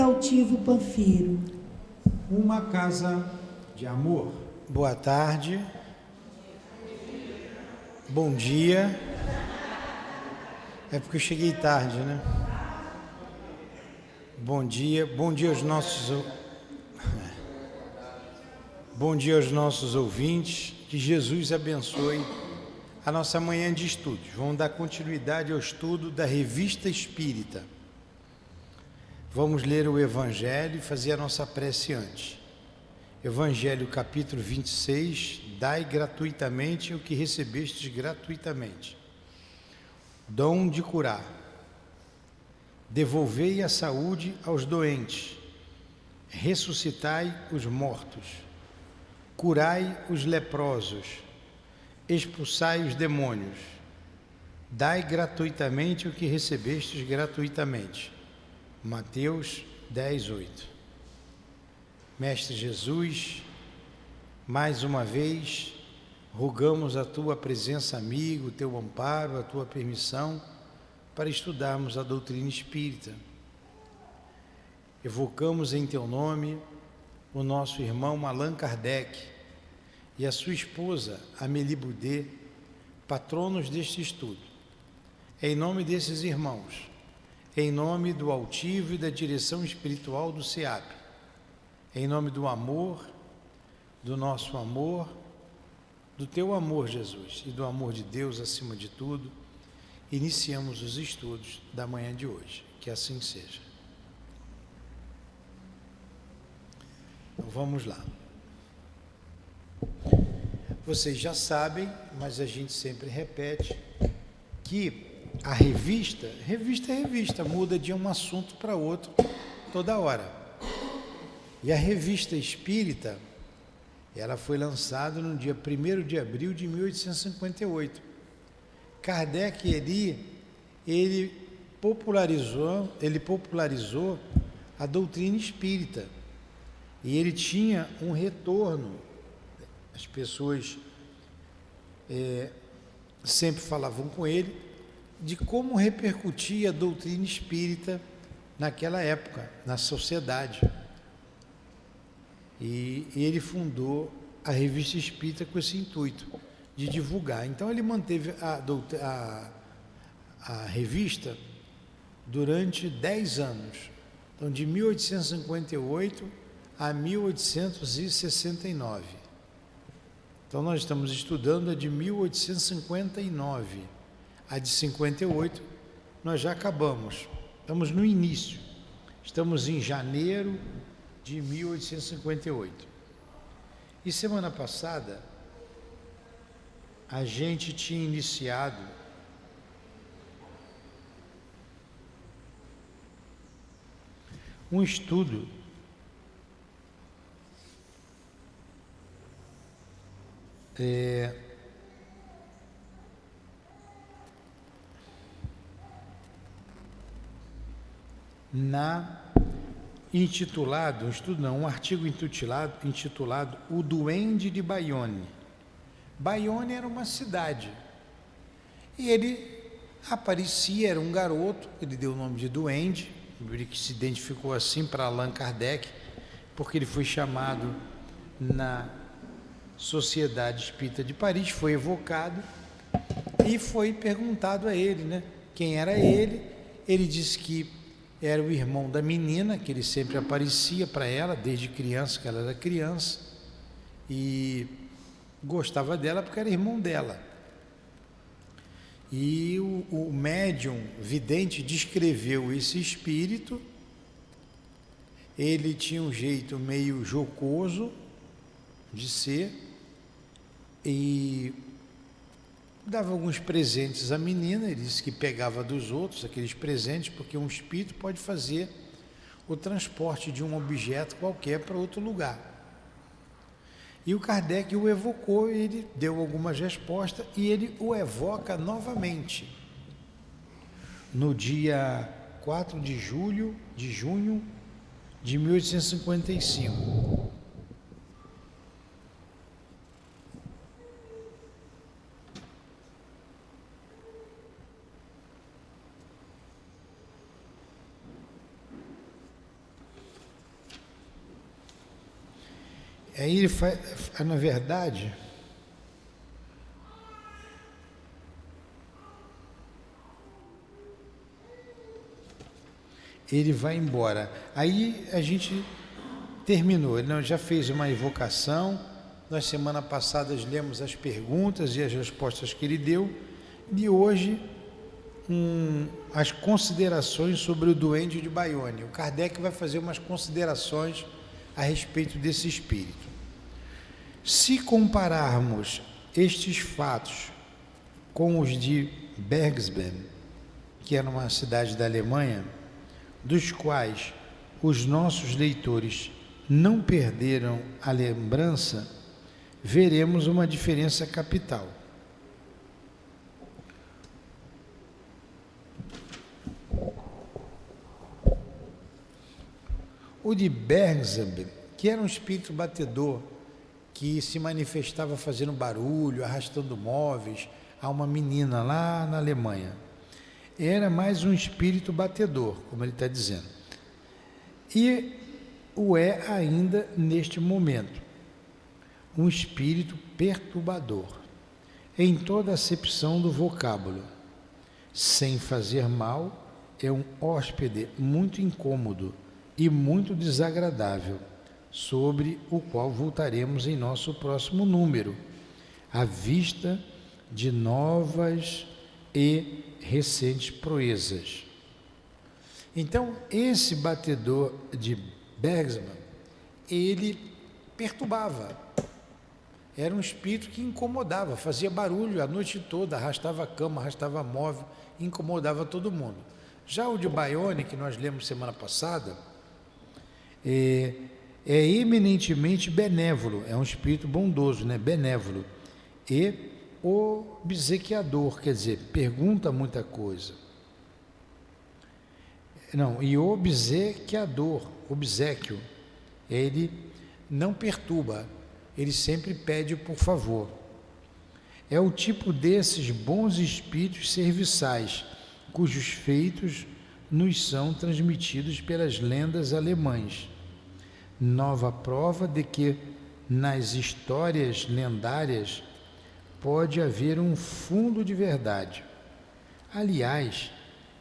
altivo Panfiro. Uma casa de amor. Boa tarde. Bom dia. É porque eu cheguei tarde, né? Bom dia aos nossos Bom dia aos nossos ouvintes. Que Jesus abençoe a nossa manhã de estudos. Vamos dar continuidade ao estudo da Revista Espírita. Vamos ler o Evangelho e fazer a nossa prece antes. Evangelho capítulo 26, dai gratuitamente o que recebestes gratuitamente. Dom de curar. Devolvei a saúde aos doentes. Ressuscitai os mortos. Curai os leprosos. Expulsai os demônios. Dai gratuitamente o que recebestes gratuitamente. Mateus 10, 8. Mestre Jesus, mais uma vez, rogamos a Tua presença amiga, o Teu amparo, a Tua permissão para estudarmos a doutrina espírita. Evocamos em Teu nome o nosso irmão Allan Kardec e a sua esposa Amélie Boudet, patronos deste estudo. Em nome desses irmãos, em nome do altivo e da direção espiritual do SEAP, em nome do amor, do nosso amor, do Teu amor, Jesus, e do amor de Deus acima de tudo, iniciamos os estudos da manhã de hoje. Que assim seja. Então vamos lá. Vocês já sabem, mas a gente sempre repete, que a revista é revista, muda de um assunto para outro toda hora. E a Revista Espírita, ela foi lançada no dia 1º de abril de 1858. Kardec, ele popularizou a doutrina espírita. E ele tinha um retorno. As pessoas sempre falavam com ele de como repercutia a doutrina espírita naquela época, na sociedade. E ele fundou a Revista Espírita com esse intuito, de divulgar. Então ele manteve a revista durante 10 anos. Então de 1858 a 1869. Então nós estamos estudando a de 1859. A de 58 nós já acabamos. Estamos no início. Estamos em janeiro de 1858. E semana passada a gente tinha iniciado um estudo um artigo intitulado O Duende de Bayonne. Bayonne era uma cidade. E ele aparecia, era um garoto, ele deu o nome de Duende, ele que se identificou assim para Allan Kardec, porque ele foi chamado na Sociedade Espírita de Paris, foi evocado e foi perguntado a ele, né, quem era ele. Ele disse que era o irmão da menina, que ele sempre aparecia para ela, desde criança, que ela era criança, e gostava dela porque era irmão dela. E o médium vidente descreveu esse espírito. Ele tinha um jeito meio jocoso de ser e dava alguns presentes à menina. Ele disse que pegava dos outros aqueles presentes, porque um espírito pode fazer o transporte de um objeto qualquer para outro lugar. E o Kardec o evocou, ele deu algumas respostas e ele o evoca novamente no dia 4 de junho de 1855. Aí ele faz, na verdade, ele vai embora. Aí a gente terminou, ele já fez uma invocação. Nós semana passada lemos as perguntas e as respostas que ele deu, e hoje as considerações sobre o duende de Bayonne. O Kardec vai fazer umas considerações a respeito desse espírito. Se compararmos estes fatos com os de Bergsben, que era uma cidade da Alemanha, dos quais os nossos leitores não perderam a lembrança, veremos uma diferença capital. O de Bergsben, que era um espírito batedor, que se manifestava fazendo barulho, arrastando móveis, a uma menina lá na Alemanha. Era mais um espírito batedor, como ele está dizendo. E o é ainda neste momento. Um espírito perturbador, em toda a acepção do vocábulo. Sem fazer mal, é um hóspede muito incômodo e muito desagradável, sobre o qual voltaremos em nosso próximo número, à vista de novas e recentes proezas. Então, esse batedor de Bergsben, ele perturbava. Era um espírito que incomodava, fazia barulho a noite toda, arrastava a cama, arrastava móvel, incomodava todo mundo. Já o de Bayonne, que nós lemos semana passada, é eminentemente benévolo, é um espírito bondoso, né? Benévolo, e obsequiador, quer dizer, pergunta muita coisa. Não, e obsequiador, obséquio, ele não perturba, ele sempre pede por favor. É o tipo desses bons espíritos serviçais, cujos feitos nos são transmitidos pelas lendas alemãs. Nova prova de que nas histórias lendárias pode haver um fundo de verdade. Aliás,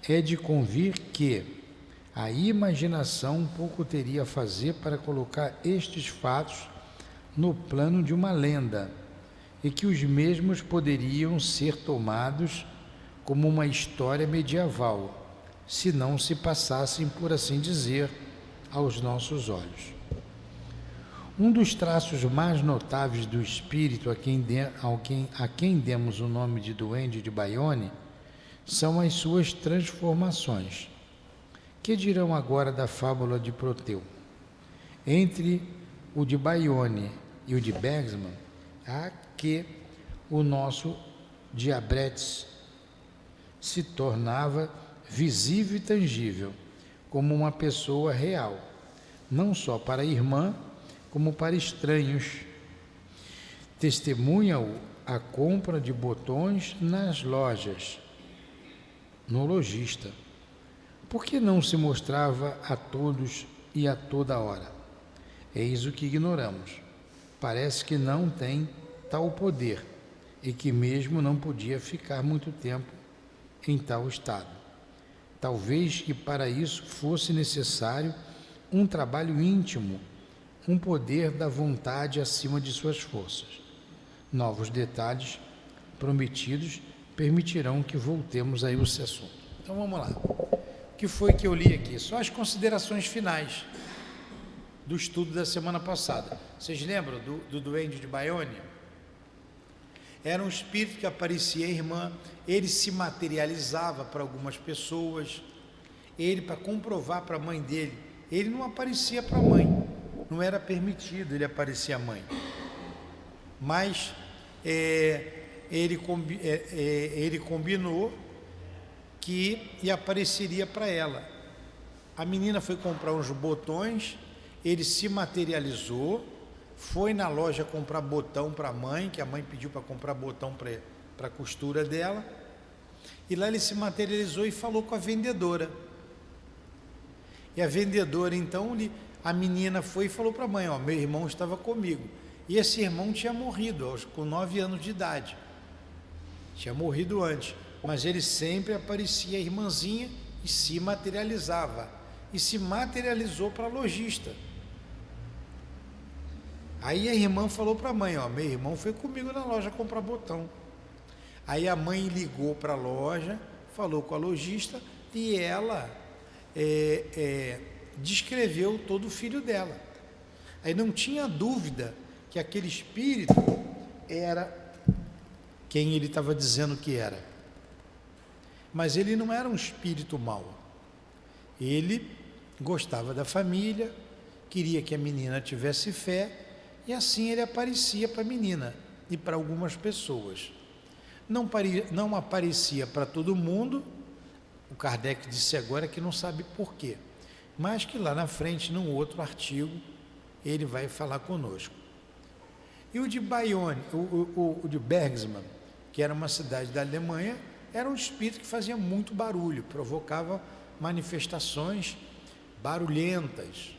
é de convir que a imaginação pouco teria a fazer para colocar estes fatos no plano de uma lenda, e que os mesmos poderiam ser tomados como uma história medieval, se não se passassem, por assim dizer, aos nossos olhos. Um dos traços mais notáveis do espírito a quem demos o nome de duende de Bayonne são as suas transformações. Que dirão agora da fábula de Proteu? Entre o de Bayonne e o de Bergsben, há que o nosso Diabretes se tornava visível e tangível, como uma pessoa real, não só para a irmã, como para estranhos. Testemunha-o a compra de botões nas lojas, no lojista. Por que não se mostrava a todos e a toda hora? Eis o que ignoramos. Parece que não tem tal poder e que mesmo não podia ficar muito tempo em tal estado. Talvez que para isso fosse necessário um trabalho íntimo, um poder da vontade acima de suas forças. Novos detalhes prometidos permitirão que voltemos a esse assunto. Então vamos lá. O que foi que eu li aqui? Só as considerações finais do estudo da semana passada. Vocês lembram do duende de Bayonne? Era um espírito que aparecia a irmã, ele se materializava para algumas pessoas, ele, para comprovar para a mãe dele, ele não aparecia para a mãe, não era permitido ele aparecer à mãe, mas ele combinou que apareceria para ela. A menina foi comprar uns botões, ele se materializou, foi na loja comprar botão para a mãe, que a mãe pediu para comprar botão para a costura dela, e lá ele se materializou e falou com a vendedora. E a vendedora, então, a menina foi e falou para a mãe, ó, meu irmão estava comigo. E esse irmão tinha morrido com 9 anos de idade. Tinha morrido antes. Mas ele sempre aparecia a irmãzinha e se materializava. E se materializou para a lojista. Aí a irmã falou para a mãe, ó, meu irmão foi comigo na loja comprar botão. Aí a mãe ligou para a loja, falou com a lojista e ela descreveu todo o filho dela. Aí não tinha dúvida que aquele espírito era quem ele estava dizendo que era. Mas ele não era um espírito mau. Ele gostava da família, queria que a menina tivesse fé, e assim ele aparecia para a menina e para algumas pessoas. Não aparecia para todo mundo. O Kardec disse agora que não sabe por quê, mas que lá na frente, num outro artigo, ele vai falar conosco. E o de Bayonne, o de Bergman, que era uma cidade da Alemanha, era um espírito que fazia muito barulho, provocava manifestações barulhentas,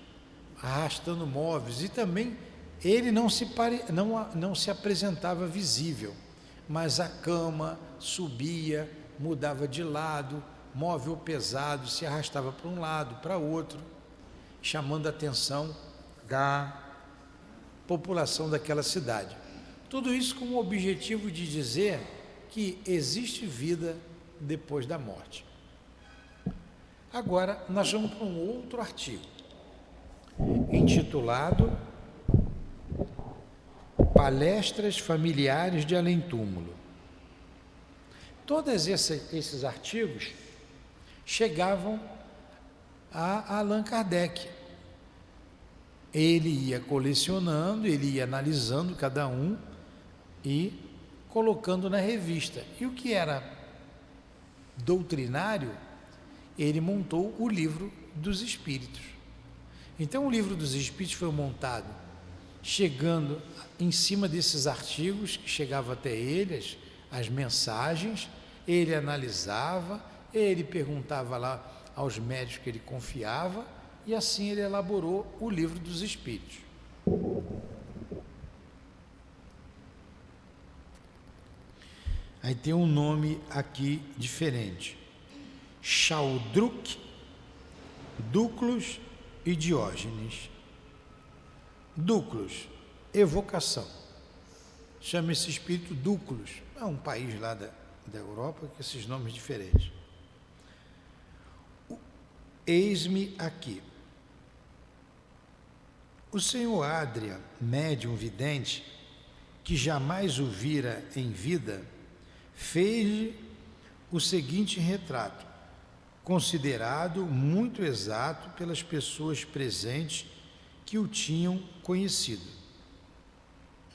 arrastando móveis, e também ele não se apresentava visível, mas a cama subia, mudava de lado, móvel pesado se arrastava para um lado, para outro, chamando a atenção da população daquela cidade. Tudo isso com o objetivo de dizer que existe vida depois da morte. Agora nós vamos para um outro artigo, intitulado Palestras Familiares de Além-Túmulo. Todos esses artigos chegavam a Allan Kardec. Ele ia colecionando, ele ia analisando cada um e colocando na revista. E o que era doutrinário, ele montou o Livro dos Espíritos. Então o Livro dos Espíritos foi montado chegando em cima desses artigos que chegavam até eles, as mensagens, ele analisava, ele perguntava lá aos médios que ele confiava, e assim ele elaborou o Livro dos Espíritos. Aí tem um nome aqui diferente: Chaldruc, Dúclos e Diógenes. Dúclos, evocação. Chama esse espírito Dúclos. É um país lá da Europa com esses nomes diferentes. Eis-me aqui. O senhor Adria, médium vidente, que jamais o vira em vida, fez o seguinte retrato, considerado muito exato pelas pessoas presentes que o tinham conhecido.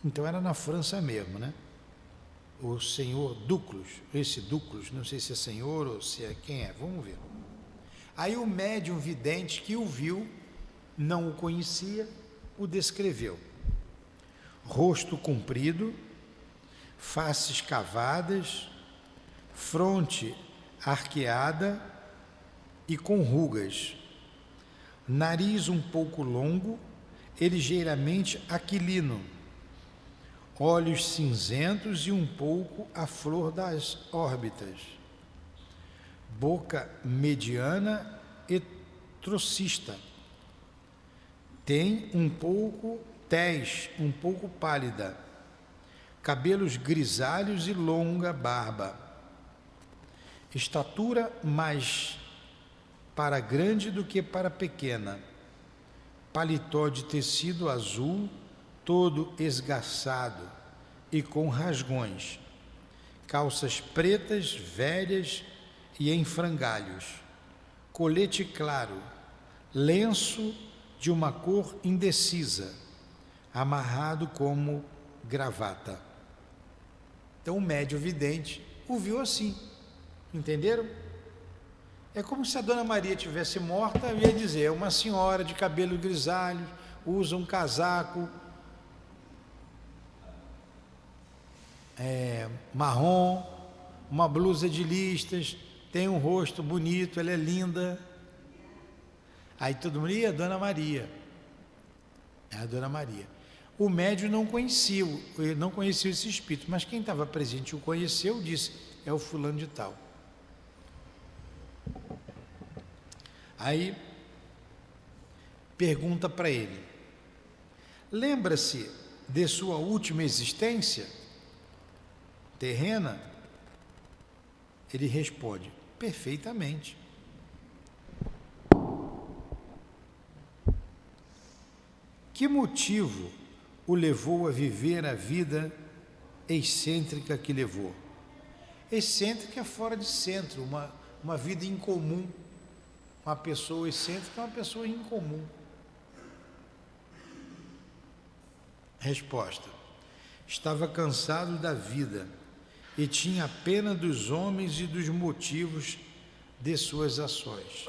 Então era na França mesmo, né? O senhor Dúclos, esse Dúclos, não sei se é senhor ou se é quem é, vamos ver. Aí o médium vidente que o viu, não o conhecia, o descreveu. Rosto comprido, faces cavadas, fronte arqueada e com rugas, nariz um pouco longo e ligeiramente aquilino, olhos cinzentos e um pouco à flor das órbitas, boca mediana e trocista, tem um pouco tez, um pouco pálida, cabelos grisalhos e longa barba, estatura mais para grande do que para pequena, paletó de tecido azul, todo esgarçado e com rasgões, calças pretas, velhas e em frangalhos, colete claro, lenço de uma cor indecisa, amarrado como gravata. Então o médium vidente o viu assim, entenderam? É como se a Dona Maria tivesse morta, eu ia dizer, é uma senhora de cabelo grisalho, usa um casaco marrom, uma blusa de listas, tem um rosto bonito, ela é linda. Aí todo mundo, a Dona Maria. É a Dona Maria. O médium não conhecia esse espírito, mas quem estava presente o conheceu, disse, é o fulano de tal. Aí pergunta para ele, lembra-se de sua última existência terrena? Ele responde, perfeitamente. Que motivo o levou a viver a vida excêntrica que levou? Excêntrica é fora de centro, uma vida incomum. Uma pessoa excêntrica é uma pessoa incomum. Resposta: estava cansado da vida e tinha pena dos homens e dos motivos de suas ações.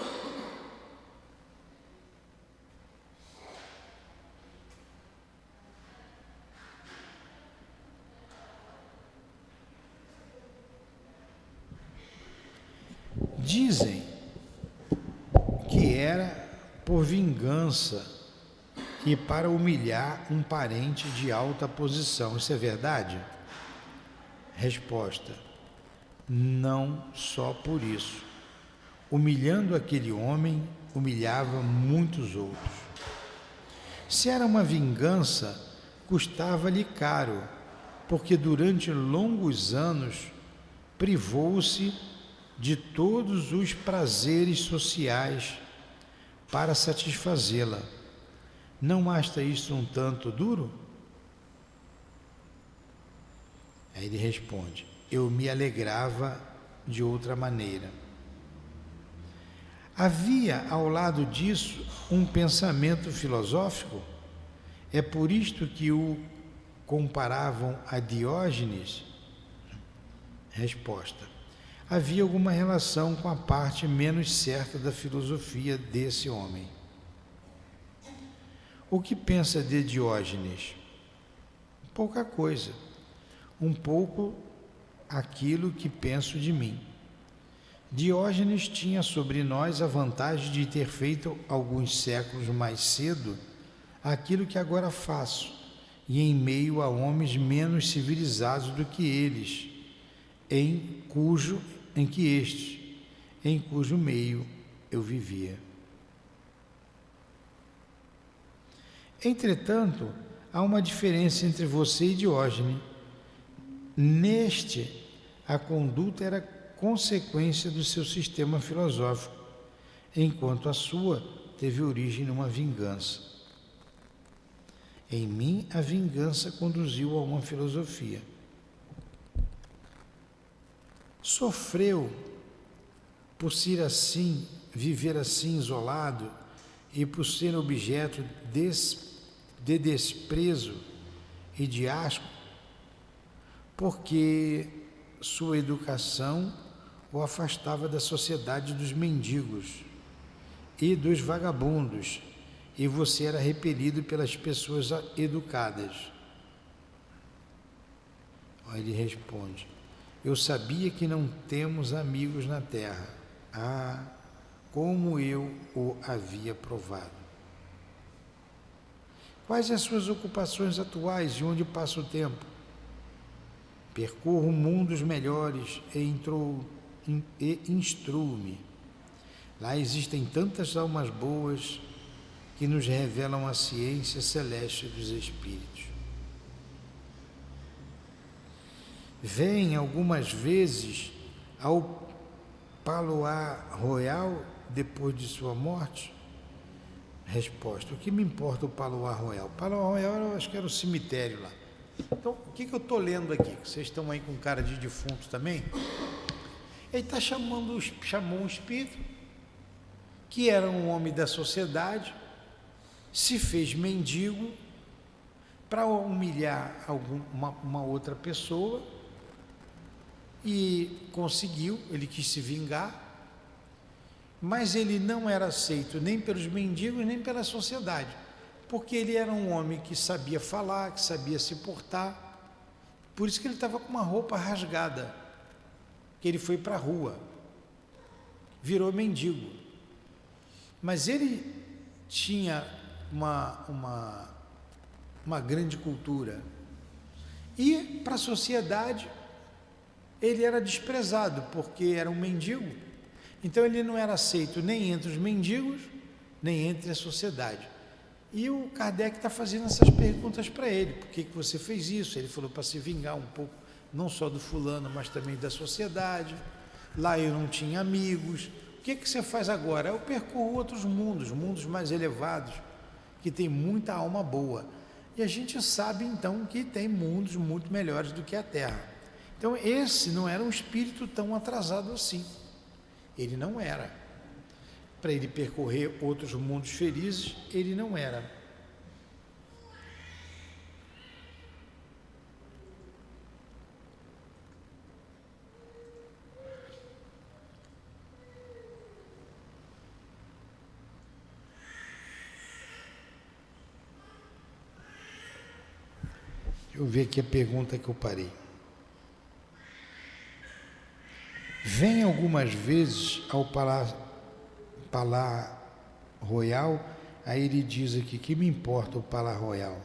Dizem que era por vingança e para humilhar um parente de alta posição. Isso é verdade? Resposta: não só por isso. Humilhando aquele homem, humilhava muitos outros. Se era uma vingança, custava-lhe caro, porque durante longos anos privou-se de todos os prazeres sociais para satisfazê-la. Não acha isto um tanto duro? Aí ele responde, eu me alegrava de outra maneira. Havia ao lado disso um pensamento filosófico? É por isto que o comparavam a Diógenes? Resposta: havia alguma relação com a parte menos certa da filosofia desse homem. O que pensa de Diógenes? Pouca coisa. Um pouco aquilo que penso de mim. Diógenes tinha sobre nós a vantagem de ter feito alguns séculos mais cedo aquilo que agora faço, e em meio a homens menos civilizados do que eles, em cujo meio eu vivia. Entretanto, há uma diferença entre você e Diógenes. Neste, a conduta era consequência do seu sistema filosófico, enquanto a sua teve origem numa vingança. Em mim, a vingança conduziu a uma filosofia. Sofreu por ser assim, viver assim isolado e por ser objeto de desprezo e de asco, porque sua educação o afastava da sociedade dos mendigos e dos vagabundos, e você era repelido pelas pessoas educadas. Aí ele responde, eu sabia que não temos amigos na terra. Ah, como eu o havia provado. Quais as suas ocupações atuais e onde passa o tempo? Percorro mundos melhores e instruo-me. Lá existem tantas almas boas que nos revelam a ciência celeste dos espíritos. Vêm algumas vezes ao Palais Royal depois de sua morte? Resposta: o que me importa o Palais Royal? O Palais Royal eu acho que era o cemitério lá. Então, o que eu estou lendo aqui? Vocês estão aí com cara de defunto também? Ele chamou um espírito que era um homem da sociedade, se fez mendigo para humilhar uma outra pessoa e conseguiu, ele quis se vingar, mas ele não era aceito nem pelos mendigos nem pela sociedade, porque ele era um homem que sabia falar, que sabia se portar, por isso que ele estava com uma roupa rasgada, que ele foi para a rua, virou mendigo. Mas ele tinha uma grande cultura. E para a sociedade, ele era desprezado, porque era um mendigo. Então ele não era aceito nem entre os mendigos, nem entre a sociedade. E o Kardec está fazendo essas perguntas para ele. Por que você fez isso? Ele falou para se vingar um pouco, não só do fulano, mas também da sociedade. Lá eu não tinha amigos. O que você faz agora? Eu percorro outros mundos, mundos mais elevados, que tem muita alma boa. E a gente sabe então que tem mundos muito melhores do que a Terra. Então esse não era um espírito tão atrasado assim. Ele não era. Para ele percorrer outros mundos felizes, ele não era. Deixa eu ver aqui a pergunta que eu parei. Vem algumas vezes ao Palácio Royal, aí ele diz aqui, que me importa o Palácio Royal?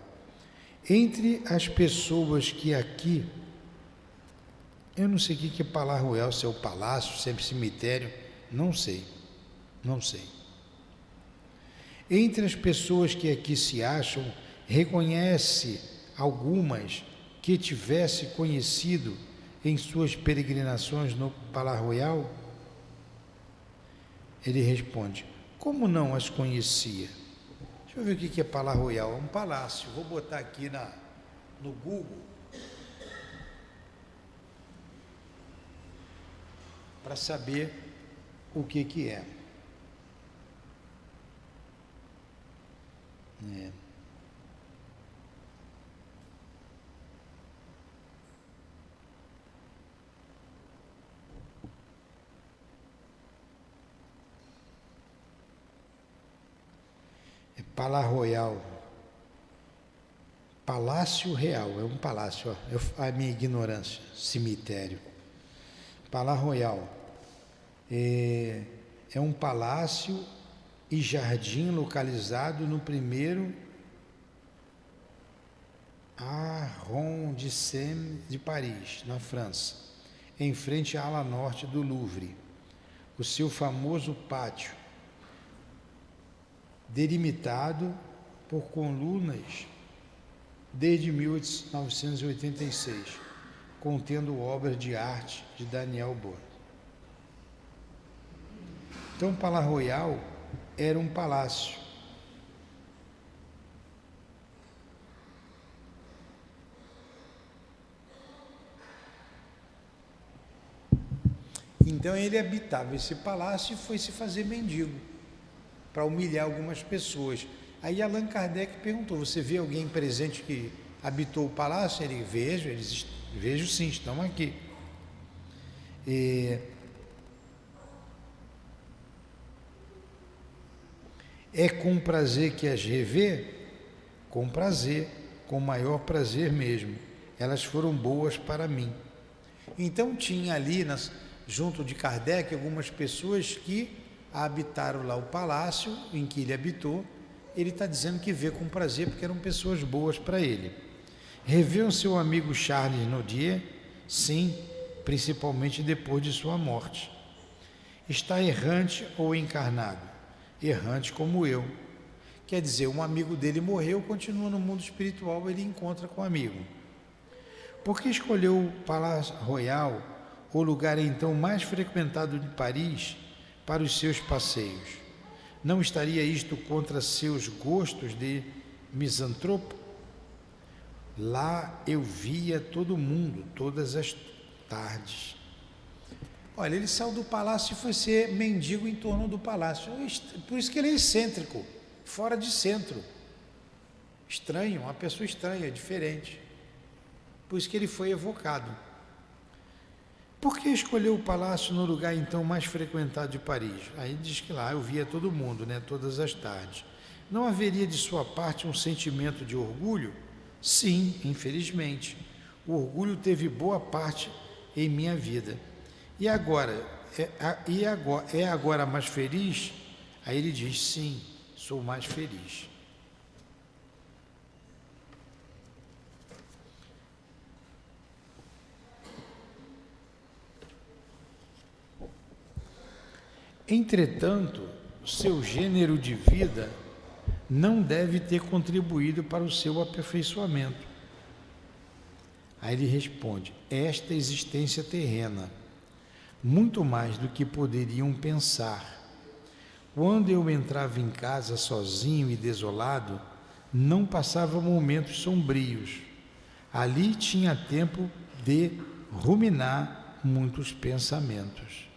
Entre as pessoas que aqui, eu não sei o que é Palácio Royal, se é o palácio, se é cemitério, não sei. Entre as pessoas que aqui se acham, reconhece algumas que tivesse conhecido em suas peregrinações no Palácio Royal? Ele responde, como não as conhecia? Deixa eu ver o que é Palácio Royal. É um palácio. Vou botar aqui no Google para saber o que é. Palácio Royal, Palácio Real, é um palácio, ó, a minha ignorância, cemitério. Palácio Royal é um palácio e jardim localizado no primeiro arrondissement de Paris, na França, em frente à ala norte do Louvre. O seu famoso pátio, delimitado por colunas desde 1986, contendo obras de arte de Daniel Bohr. Então, o Palácio Royal era um palácio. Então ele habitava esse palácio e foi se fazer mendigo, para humilhar algumas pessoas. Aí Allan Kardec perguntou, você vê alguém presente que habitou o palácio? Ele, vejo sim, estão aqui. É com prazer que as revê? Com prazer, com maior prazer mesmo. Elas foram boas para mim. Então tinha ali, junto de Kardec, algumas pessoas que habitaram lá o palácio em que ele habitou. Ele está dizendo que vê com prazer porque eram pessoas boas para ele. Revê o seu amigo Charles Nodier? Sim, principalmente depois de sua morte. Está errante ou encarnado? Errante como eu. Quer dizer, um amigo dele morreu, continua no mundo espiritual, ele encontra com o amigo. Por que escolheu o Palácio Royal, o lugar então mais frequentado de Paris, para os seus passeios? Não estaria isto contra seus gostos de misantropo? Lá eu via todo mundo, todas as tardes. Olha, ele saiu do palácio e foi ser mendigo em torno do palácio. Por isso que ele é excêntrico, fora de centro. Estranho, uma pessoa estranha, diferente. Por isso que ele foi evocado. Por que escolheu o palácio no lugar então mais frequentado de Paris? Aí diz que lá eu via todo mundo, todas as tardes. Não haveria de sua parte um sentimento de orgulho? Sim, infelizmente. O orgulho teve boa parte em minha vida. E agora, é agora mais feliz? Aí ele diz: sim, sou mais feliz. Entretanto, seu gênero de vida não deve ter contribuído para o seu aperfeiçoamento. Aí ele responde: esta existência terrena, muito mais do que poderiam pensar. Quando eu entrava em casa sozinho e desolado, não passava momentos sombrios. Ali tinha tempo de ruminar muitos pensamentos.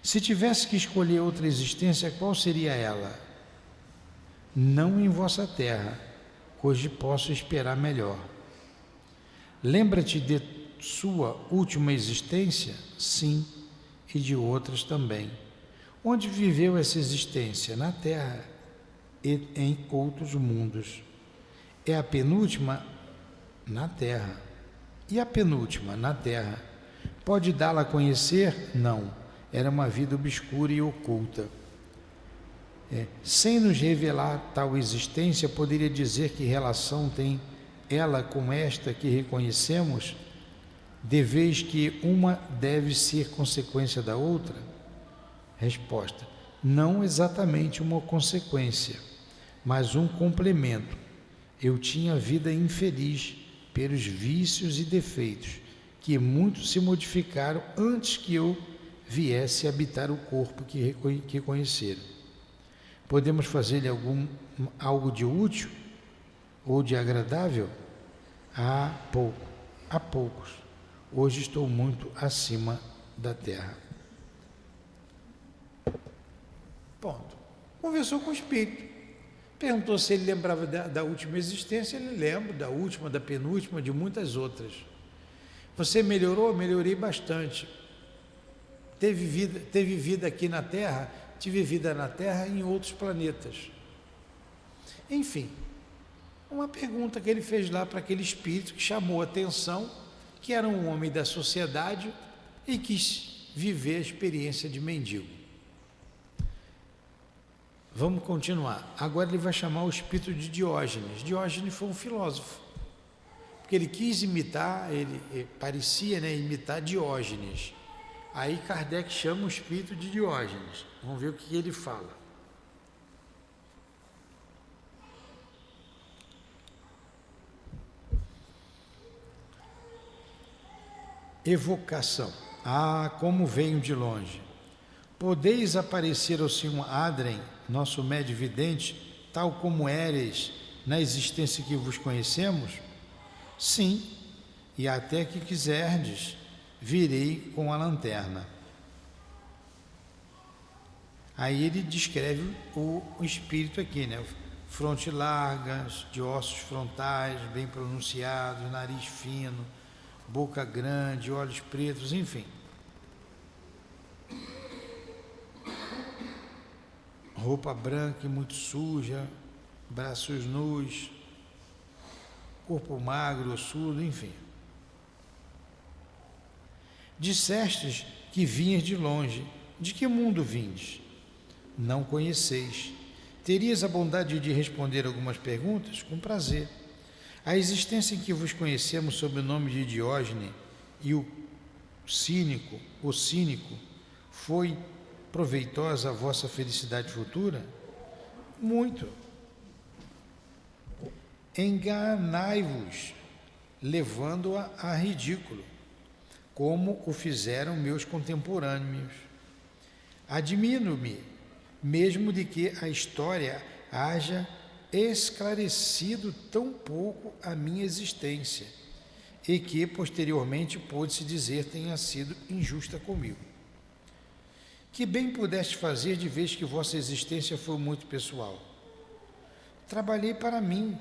Se tivesse que escolher outra existência, qual seria ela? Não em vossa terra, hoje posso esperar melhor. Lembra-te de sua última existência? Sim, e de outras também. Onde viveu essa existência? Na terra e em outros mundos. É a penúltima? Na terra. E a penúltima? Na terra. Pode dá-la a conhecer? Não. Era uma vida obscura e oculta. Sem nos revelar tal existência, poderia dizer que relação tem ela com esta que reconhecemos, de vez que uma deve ser consequência da outra? Resposta: não exatamente uma consequência, mas um complemento. Eu tinha vida infeliz pelos vícios e defeitos, que muito se modificaram antes que eu viesse habitar o corpo que conheceram. Podemos fazer-lhe algo de útil ou de agradável? Há poucos. Hoje estou muito acima da terra. Ponto. Conversou com o espírito. Perguntou se ele lembrava da última existência. Ele lembra da última, da penúltima, de muitas outras. Você melhorou? Melhorei bastante. Teve vida aqui na Terra? Tive vida na Terra e em outros planetas. Enfim, uma pergunta que ele fez lá para aquele espírito que chamou a atenção, que era um homem da sociedade e quis viver a experiência de mendigo. Vamos continuar. Agora ele vai chamar o espírito de Diógenes. Diógenes foi um filósofo, porque ele quis imitar, ele parecia, imitar Diógenes. Aí Kardec chama o espírito de Diógenes. Vamos ver o que ele fala. Evocação. Ah, como venho de longe. Podeis aparecer ao senhor Adrien, nosso médio vidente, tal como éreis na existência que vos conhecemos? Sim, e até que quiserdes, virei com a lanterna. Aí ele descreve o espírito aqui, Fronte larga, de ossos frontais, bem pronunciados, nariz fino, boca grande, olhos pretos, enfim. Roupa branca e muito suja, braços nus, corpo magro, ossudo, enfim. Dissestes que vinhas de longe. De que mundo vindes? Não conheceis. Terias a bondade de responder algumas perguntas? Com prazer. A existência em que vos conhecemos sob o nome de Diógenes e o cínico, foi proveitosa à vossa felicidade futura? Muito. Enganai-vos, levando-a a ridículo, como o fizeram meus contemporâneos. Admiro-me, mesmo de que a história haja esclarecido tão pouco a minha existência, e que posteriormente pôde-se dizer tenha sido injusta comigo. Que bem pudeste fazer de vez que vossa existência foi muito pessoal? Trabalhei para mim,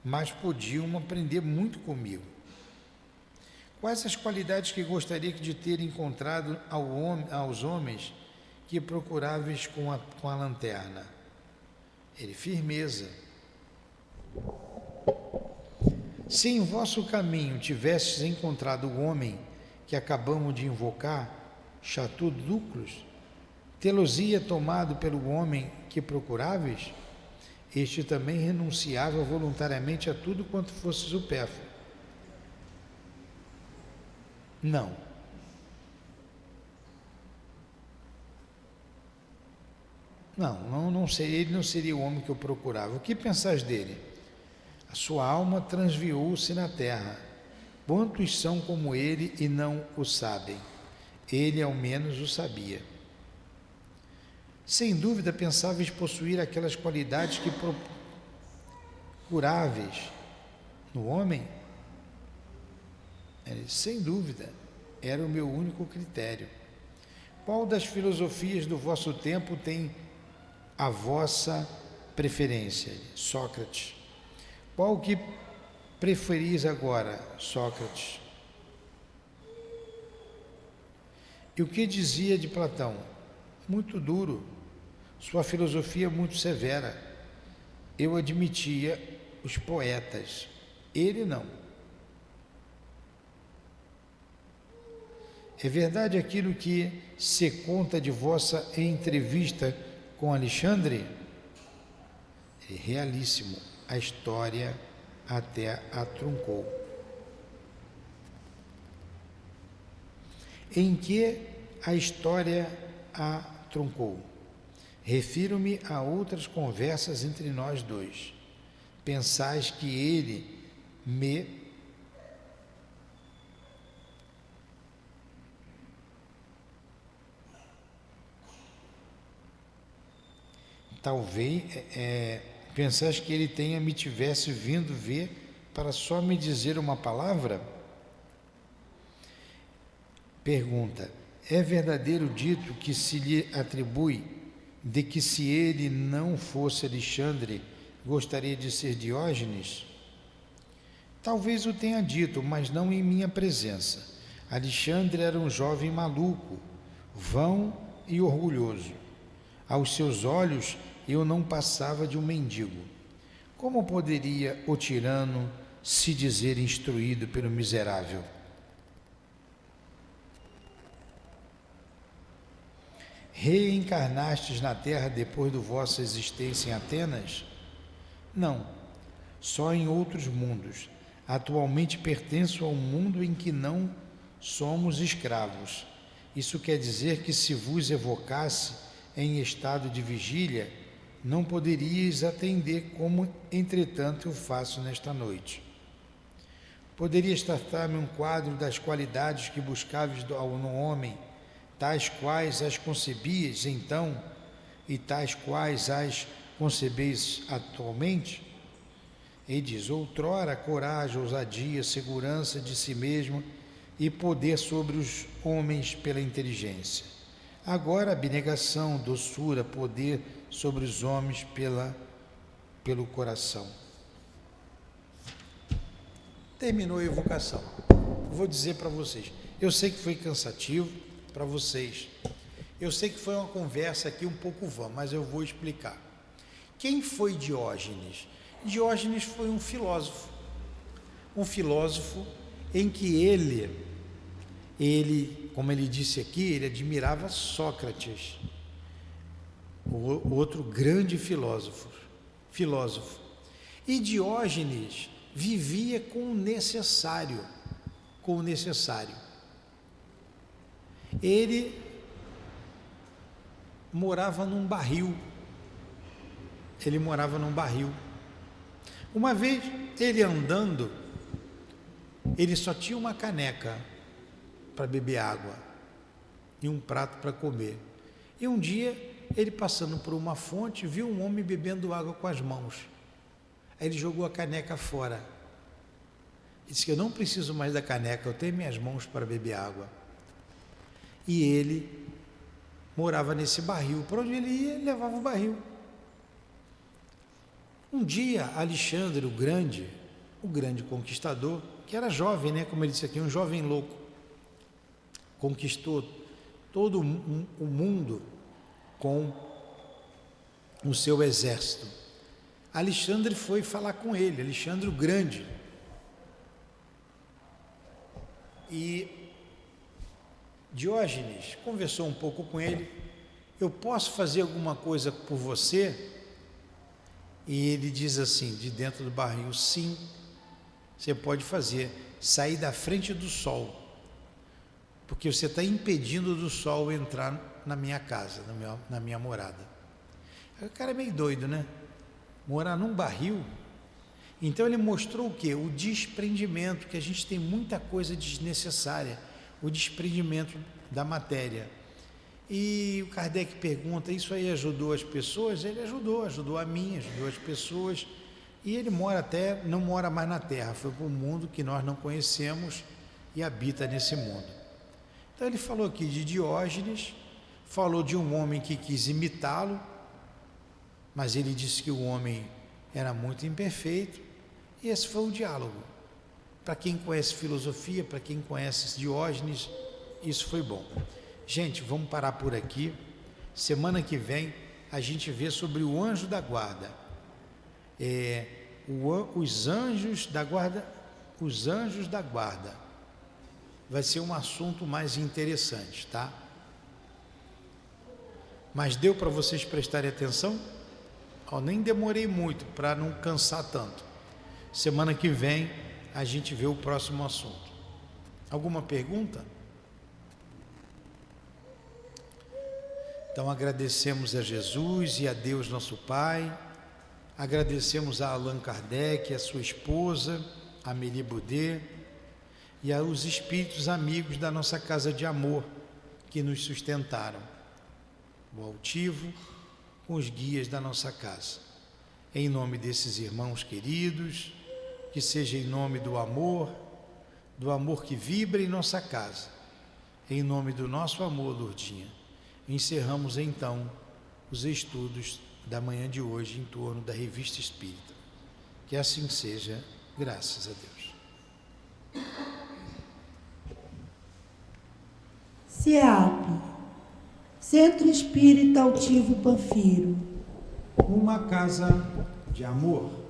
mas podiam aprender muito comigo. Quais as qualidades que gostaria de ter encontrado aos homens que procuráveis com a lanterna? Ele: firmeza. Se em vosso caminho tivesses encontrado o homem que acabamos de invocar, Chatuduclos, Tê-los-ia tomado pelo homem que procuráveis? Este também renunciava voluntariamente a tudo quanto fosse supérfluo. Não. Não seria, ele não seria o homem que eu procurava. O que pensais dele? A sua alma transviou-se na terra. Quantos são como ele e não o sabem? Ele ao menos o sabia. Sem dúvida pensáveis possuir aquelas qualidades que procuráveis no homem? Sem dúvida, era o meu único critério. Qual das filosofias do vosso tempo tem a vossa preferência? Sócrates. Qual que preferis agora? Sócrates. E o que dizia de Platão? Muito duro, sua filosofia muito severa. Eu admitia os poetas, ele não. É verdade aquilo que se conta de vossa entrevista com Alexandre? É realíssimo, a história até a truncou. Em que a história a truncou? Refiro-me a outras conversas entre nós dois. Pensais que ele me pensais que ele me tivesse vindo ver para só me dizer uma palavra? Pergunta: é verdadeiro dito que se lhe atribui de que se ele não fosse Alexandre, gostaria de ser Diógenes? Talvez o tenha dito, mas não em minha presença. Alexandre era um jovem maluco, vão e orgulhoso. Aos seus olhos eu não passava de um mendigo. Como poderia o tirano se dizer instruído pelo miserável? Reencarnastes na Terra depois de vossa existência em Atenas? Não, só em outros mundos. Atualmente pertenço ao mundo em que não somos escravos. Isso quer dizer que se vos evocasse em estado de vigília, não poderíeis atender como, entretanto, eu faço nesta noite. Poderias tratar-me um quadro das qualidades que buscáveis no homem, tais quais as concebias então e tais quais as concebeis atualmente? E diz: outrora coragem, ousadia, segurança de si mesmo e poder sobre os homens pela inteligência. Agora abnegação, doçura, poder sobre os homens pelo coração. Terminou a evocação. Vou dizer para vocês, eu sei que foi cansativo para vocês, eu sei que foi uma conversa aqui um pouco vã, mas eu vou explicar. Quem foi Diógenes? Diógenes foi um filósofo em que ele, como ele disse aqui, ele admirava Sócrates, o outro grande filósofo. E Diógenes vivia com o necessário. Ele morava num barril. Uma vez, ele andando, ele só tinha uma caneca para beber água e um prato para comer. E um dia, ele passando por uma fonte, viu um homem bebendo água com as mãos. Aí ele jogou a caneca fora. Ele disse: eu não preciso mais da caneca, eu tenho minhas mãos para beber água. E ele morava nesse barril. Para onde ele ia, ele levava o barril. Um dia, Alexandre, o grande conquistador, que era jovem, né, como ele disse aqui, um jovem louco, conquistou todo o mundo com o seu exército. Alexandre foi falar com ele, Alexandre o Grande. E Diógenes conversou um pouco com ele eu posso fazer alguma coisa por você? E ele diz assim, de dentro do barril, sim, você pode fazer, sair da frente do sol, porque você está impedindo do sol entrar na minha casa, na minha morada. Aí o cara é meio doido, né? Morar num barril. Então ele mostrou o quê? O desprendimento, que a gente tem muita coisa desnecessária, o desprendimento da matéria. E o Kardec pergunta, isso aí ajudou as pessoas? Ele ajudou a mim, ajudou as pessoas. E ele não mora mais na Terra, foi para um mundo que nós não conhecemos e habita nesse mundo. Então ele falou aqui de Diógenes, falou de um homem que quis imitá-lo, mas ele disse que o homem era muito imperfeito, e esse foi o diálogo. Para quem conhece filosofia, para quem conhece Diógenes, isso foi bom. Gente, vamos parar por aqui. Semana que vem a gente vê sobre o anjo da guarda. Os anjos da guarda. Vai ser um assunto mais interessante, tá? Mas deu para vocês prestarem atenção? Nem demorei muito para não cansar tanto. Semana que vem a gente vê o próximo assunto. Alguma pergunta? Então agradecemos a Jesus e a Deus nosso Pai, agradecemos a Allan Kardec, a sua esposa, a Amélie Baudet, e aos espíritos amigos da nossa casa de amor, que nos sustentaram, o altivo, com os guias da nossa casa. Em nome desses irmãos queridos, que seja em nome do amor que vibra em nossa casa, em nome do nosso amor, Lourdinha. Encerramos então os estudos da manhã de hoje em torno da Revista Espírita. Que assim seja, graças a Deus. CEAP, Centro Espírita Altivo Panfiro. Uma casa de amor.